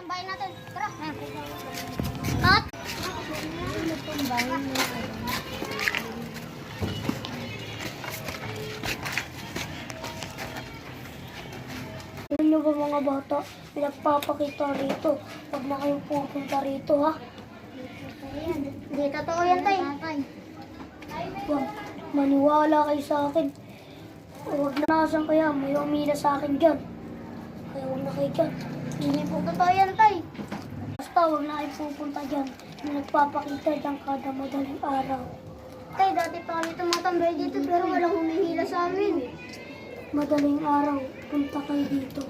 tambahin natin. Tara. At tambahin natin. Alam niyo ba mga bata, pinagpapakita rito. Huwag na kayong pupunta rito, ha? Hindi totoo yan, tay. Huwag, maniwala kayo sa akin. Huwag na nasan kaya, may umila sa akin dyan. Kaya huwag na kayo dyan. Hindi po totoo yan, tay. Basta huwag na kayo pupunta dyan. May nagpapakita dyan kada madaling araw. Tay, dati pa kami tumatambay dito pero walang humihila sa amin. Madaling araw, punta kayo dito.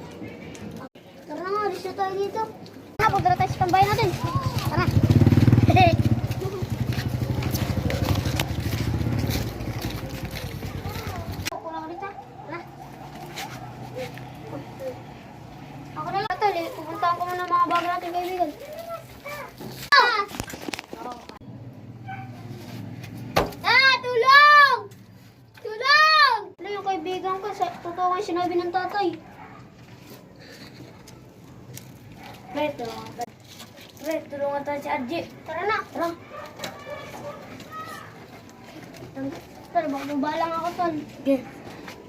Tara na nga, alis na tayo dito. Tara, punta tayo sa tambahin natin. Tara. Kulang ulit ha. Tara. Ako na lang, tol. Pupuntahan ko muna mga bago natin kaibigan. Tulong! Tulong! Ano yung kaibigan ko? Totoo nga yung sinabi ng tatay. Pre, tulungan tayo. Pre, tulungan tayo si Adji. Tara na. Tara. Tara, baka mabalang ako, tol. Sige.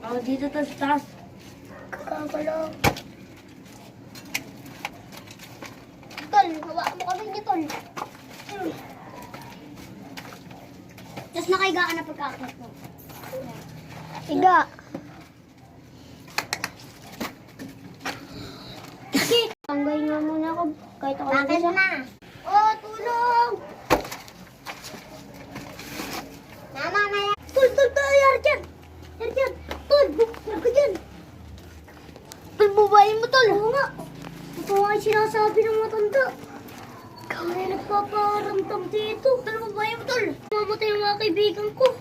Ako dito to sa taas. Kakalaw. Tol, hawa mo kami niya, tol. Tapos nakaiga ka na pagkakot mo. Iga. Sige. Tanggay nga muna ako. Kahit ako bakit na? Oh, tulong! Mama, maya. Tol, yar dyan. Yar dyan. Tol, yar ka dyan. Tol, bubayin mo, tol. Oo nga. Ito nga yung sinasabi ng matanda. May nagpaparamdam dito. Tol, bubayin mo, tol. Mamatay yung mga kaibigan ko.